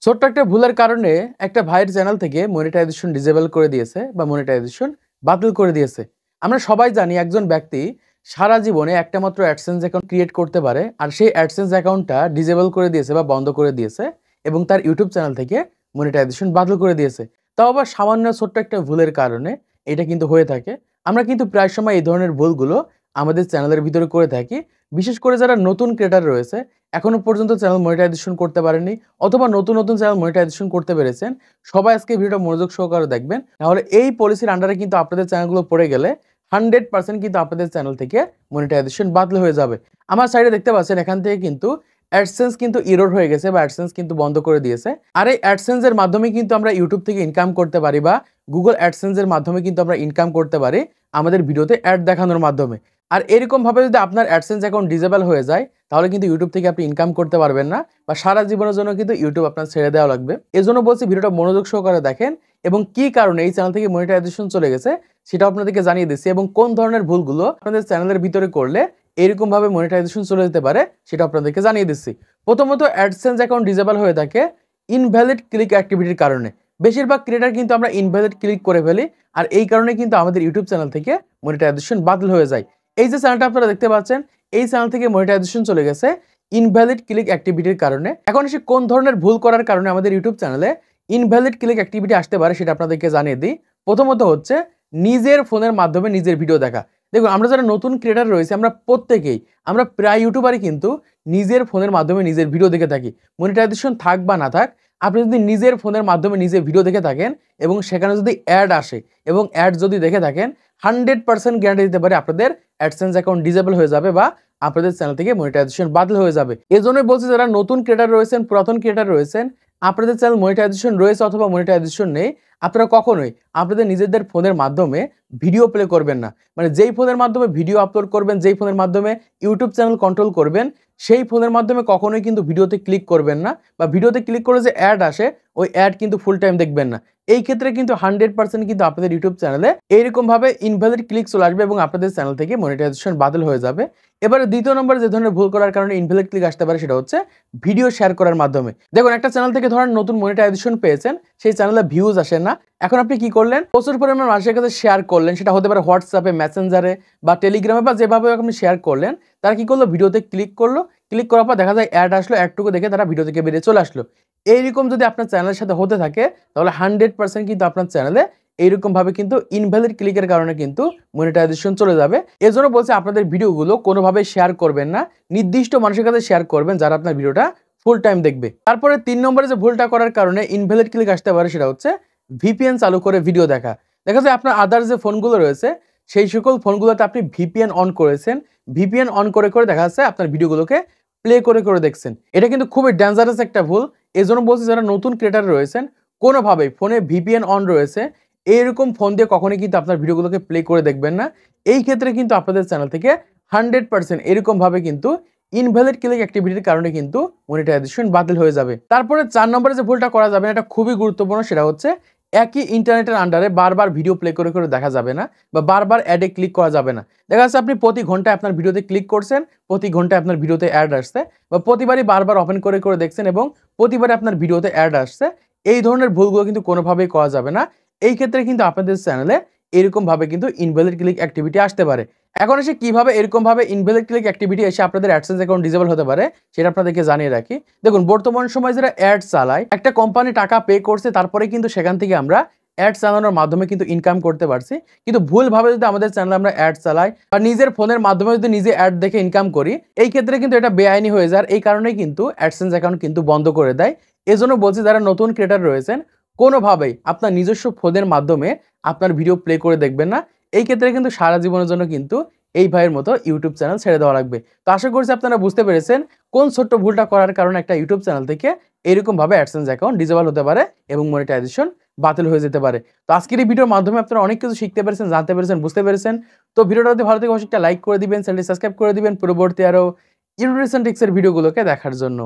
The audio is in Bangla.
ছোট্ট একটা ভুলের কারণে একটা ভাইয়ের চ্যানেল থেকে মনিটাইজেশন ডিসেবল করে দিয়েছে বা মনিটাইজেশন বাতিল করে দিয়েছে। আমরা সবাই জানি একজন ব্যক্তি সারা জীবনে একটা মাত্র অ্যাডসেন্স অ্যাকাউন্ট ক্রিয়েট করতে পারে, আর সেই অ্যাডসেন্স অ্যাকাউন্টটা ডিসেবল করে দিয়েছে বা বন্ধ করে দিয়েছে এবং তার ইউটিউব চ্যানেল থেকে মনিটাইজেশন বাতিল করে দিয়েছে। তাও আবার সামান্য ছোট্ট একটা ভুলের কারণে এটা কিন্তু হয়ে থাকে। আমরা কিন্তু প্রায় সময় এই ধরনের ভুলগুলো আমাদের চ্যানেলের ভিতরে করে থাকি। বিশেষ করে যারা নতুন ক্রিয়েটর রয়েছে, এখনো পর্যন্ত চ্যানেল মনিটাইজেশন করতে পারেননি অথবা নতুন চ্যানেল মনিটাইজেশন করতে পেরেছেন, সবাই আজকে ভিডিওটা মনোযোগ সহকারে দেখবেন। তাহলে এই পলিসির আন্ডারে কিন্তু আপনাদের চ্যানেলগুলো পড়ে গেলে 100% কিন্তু আপনাদের চ্যানেল থেকে মনিটাইজেশন বাতিল হয়ে যাবে। আমার সাইডে দেখতে পাচ্ছেন এখান থেকে কিন্তু অ্যাডসেন্স কিন্তু এরর হয়ে গেছে বা অ্যাডসেন্স কিন্তু বন্ধ করে দিয়েছে। আর এই অ্যাডসেন্স এর মাধ্যমে কিন্তু আমরা ইউটিউব থেকে ইনকাম করতে পারি বা গুগল অ্যাডসেন্স এর মাধ্যমে কিন্তু আমরা ইনকাম করতে পারি আমাদের ভিডিওতে অ্যাড দেখানোর মাধ্যমে। আর এরকমভাবে যদি আপনার অ্যাডসেন্স অ্যাকাউন্ট ডিসেবল হয়ে যায়, তাহলে কিন্তু ইউটিউব থেকে আপনি ইনকাম করতে পারবেন না বা সারা জীবনের জন্য কিন্তু ইউটিউব আপনার ছেড়ে দেওয়া লাগবে। এজন্য বলছি ভিডিওটা মনোযোগ সহকারে দেখেন এবং কি কারণে এই চ্যানেল থেকে মনিটাইজেশন চলে গেছে সেটা আপনাদেরকে জানিয়ে দিচ্ছি, এবং কোন ধরনের ভুলগুলো আপনাদের চ্যানেলের ভিতরে করলে এরকমভাবে মনিটাইজেশন চলে যেতে পারে সেটা আপনাদেরকে জানিয়ে দিচ্ছি। প্রথমত অ্যাডসেন্স অ্যাকাউন্ট ডিসেবল হয়ে থাকে ইনভ্যালিড ক্লিক অ্যাক্টিভিটির কারণে। বেশিরভাগ ক্রিয়েটর কিন্তু আমরা ইনভ্যালিড ক্লিক করে ফেলি, আর এই কারণে কিন্তু আমাদের ইউটিউব চ্যানেল থেকে মনিটাইজেশন বাতিল হয়ে যায়। এই যে চ্যানেলটা আপনারা দেখতে পাচ্ছেন, এই চ্যানেল থেকে মনিটাইজেশন চলে গেছে ইনভ্যালিড ক্লিক অ্যাক্টিভিটির কারণে। এখন এসে কোন ধরনের ভুল করার কারণে আমাদের ইউটিউব চ্যানেলে ইনভ্যালিড ক্লিক অ্যাক্টিভিটি আসতে পারে সেটা আপনাদেরকে জানিয়ে দিই। প্রথমত হচ্ছে নিজের ফোনের মাধ্যমে নিজের ভিডিও দেখা। দেখুন, আমরা যারা নতুন ক্রিয়েটর রয়েছে আমরা প্রায় ইউটিউবারই কিন্তু নিজের ফোনের মাধ্যমে নিজের ভিডিও দেখে থাকি। মনিটাইজেশন থাক বা না থাক, আপনি যদি নিজের ফোনের মাধ্যমে নিজের ভিডিও দেখে থাকেন এবং সেখানে যদি অ্যাড আসে এবং অ্যাড যদি দেখে থাকেন, 100% গ্যারান্টি দিতে পারে আপনাদের অ্যাডসেন্স অ্যাকাউন্ট ডিসেবল হয়ে যাবে বা আপনাদের চ্যানেল থেকে মনিটাইজেশন বাতিল হয়ে যাবে। এজন্যই বলছি, যারা নতুন ক্রিয়েটর রয়েছেন, পুরাতন ক্রিয়েটর রয়েছেন, আপনাদের চ্যানেল মনিটাইজেশন রয়েছে অথবা মনিটাইজেশন নেই, আপনারা কখনোই আপনাদের নিজেদের ফোনের মাধ্যমে ভিডিও প্লে করবেন না। মানে যেই ফোনের মাধ্যমে ভিডিও আপলোড করবেন, যেই ফোনের মাধ্যমে ইউটিউব চ্যানেল কন্ট্রোল করবেন, সেই ফোনের মাধ্যমে কখনোই কিন্তু ভিডিওতে ক্লিক করবেন না, বা ভিডিওতে ক্লিক করে যে অ্যাড আসে ওই অ্যাড কিন্তু ফুল টাইম দেখবেন না। এই ক্ষেত্রে কিন্তু 100% কিন্তু আপনাদের ইউটিউব চ্যানেলে এইরকমভাবে ইনভ্যালিড ক্লিক চলে আসবে এবং আপনাদের চ্যানেল থেকে মনিটাইজেশন বাতিল হয়ে যাবে। এবারে দ্বিতীয় নম্বরে যে ধরনের ভুল করার কারণে ইনভ্যালিড ক্লিক আসতে পারে সেটা হচ্ছে ভিডিও শেয়ার করার মাধ্যমে। দেখুন, একটা চ্যানেল থেকে ধরেন নতুন মনিটাইজেশন পেয়েছেন, সেই চ্যানেলে ভিউজ আসে না। এখন আপনি কি করলেন, প্রচুর পরিমাণ মানুষের কাছে শেয়ার করলেন, সেটা হতে পারে হোয়াটসঅ্যাপে, মেসেঞ্জারে বা টেলিগ্রামে বা যেভাবে আপনি শেয়ার করলেন। তারা কি করলো, ভিডিওতে ক্লিক করলো, ক্লিক করার পর দেখা যায় অ্যাড আসলো, অ্যাডটুকু দেখে তারা ভিডিও থেকে বেরিয়ে চলে আসলো। এইরকম যদি আপনার চ্যানেলের সাথে হতে থাকে, তাহলে 100% কিন্তু আপনার চ্যানেলে এইরকমভাবে কিন্তু ইনভ্যালিড ক্লিকের কারণে কিন্তু মনিটাইজেশন চলে যাবে। এজন্য বলছে আপনাদের ভিডিওগুলো কোনোভাবে শেয়ার করবেন না, নির্দিষ্ট মানুষের কাছে শেয়ার করবেন যারা আপনার ভিডিওটা ফুল টাইম দেখবে। তারপরে 3 নম্বরে যে ভুলটা করার কারণে ইনভ্যালিড ক্লিক আসতে পারে সেটা হচ্ছে ভিপিএন চালু করে ভিডিও দেখা। দেখা যায় আপনার আদার যে ফোনগুলো রয়েছে সেই সকল ফোনগুলোতে আপনি ভিপিএন অন করেছেন, ভিপিএন অন করে দেখা যাচ্ছে আপনার ভিডিওগুলোকে প্লে করে দেখছেন। এটা কিন্তু খুবই ডেঞ্জারাস একটা ভুল। এজন্য বলছি, যারা নতুন ক্রিয়েটর রয়েছেন, কোনোভাবেই ফোনে ভিপিএন অন রয়েছে এইরকম ফোন দিয়ে কখনোই কিন্তু আপনার ভিডিওগুলোকে প্লে করে দেখবেন না। এই ক্ষেত্রে কিন্তু আপনাদের চ্যানেল থেকে 100% এরকমভাবে কিন্তু ইনভ্যালিড ক্লিক অ্যাক্টিভিটির কারণে কিন্তু মনিটাইজেশন বাতিল হয়ে যাবে। তারপরে 4 নম্বরে যে ভুলটা করা যাবে না, এটা খুবই গুরুত্বপূর্ণ, সেটা হচ্ছে একই ইন্টারনেটের আন্ডারে বারবার ভিডিও প্লে করে দেখা যাবে না বা বারবার অ্যাডে ক্লিক করা যাবে না। দেখা যাচ্ছে আপনি প্রতি ঘন্টায় আপনার ভিডিওতে ক্লিক করছেন, প্রতি ঘন্টায় আপনার ভিডিওতে অ্যাড আসছে, বা প্রতিবারই বারবার ওপেন করে দেখছেন এবং প্রতিবারে আপনার ভিডিওতে অ্যাড আসছে। এই ধরনের ভুলগুলো কিন্তু কোনোভাবেই করা যাবে না। এই ক্ষেত্রে কিন্তু আপনাদের চ্যানেলে এরকমভাবে কিন্তু ইনভ্যালিড ক্লিক অ্যাক্টিভিটি আসতে পারে। এখন এসে কিভাবে এরকমভাবে ইনভ্যালিড ক্লিক অ্যাক্টিভিটি এসে আপনাদের অ্যাডসেন্স অ্যাকাউন্ট ডিসেবল হতে পারে সেটা আপনাদেরকে জানিয়ে রাখি। দেখুন, বর্তমান সময়ে যারা অ্যাড চালায়, একটা কোম্পানি টাকা পে করছে, তারপরে কিন্তু সেখান থেকে আমরা অ্যাড চালানোর মাধ্যমে কিন্তু ইনকাম করতে পারছি। কিন্তু ভুলভাবে যদি আমাদের চ্যানেলে আমরা অ্যাড চালাই বা নিজের ফোনের মাধ্যমে যদি নিজে অ্যাড দেখে ইনকাম করি, এই ক্ষেত্রে কিন্তু এটা বেআইনি হয়ে যায়। এই কারণেই কিন্তু অ্যাডসেন্স অ্যাকাউন্ট কিন্তু বন্ধ করে দেয়। এজন্য বলছি, যারা নতুন ক্রিয়েটর রয়েছেন, কোনোভাবেই আপনার নিজস্ব ফোনের মাধ্যমে আপনার ভিডিও প্লে করে দেখবেন না। এই ক্ষেত্রে কিন্তু সারা জীবনের জন্য কিন্তু এই ভাইয়ের মতো ইউটিউব চ্যানেল ছেড়ে দেওয়া লাগবে। তো আশা করছি আপনারা বুঝতে পেরেছেন কোন ছোট্ট ভুলটা করার কারণে একটা ইউটিউব চ্যানেল থেকে এরকমভাবে অ্যাডসেন্স অ্যাকাউন্ট ডিসেবল হতে পারে এবং মনিটাইজেশন বাতিল হয়ে যেতে পারে। তো আজকের এই ভিডিওর মাধ্যমে আপনারা অনেক কিছু শিখতে পেরেছেন, জানতে পেরেছেন, বুঝতে পেরেছেন। তো ভিডিওটা যদি ভালো থেকে অবশ্যই একটা লাইক করে দিবেন, চ্যানেলটি সাবস্ক্রাইব করে দিবেন পরবর্তী আরও ইউটিউব টিপসের ভিডিওগুলোকে দেখার জন্য।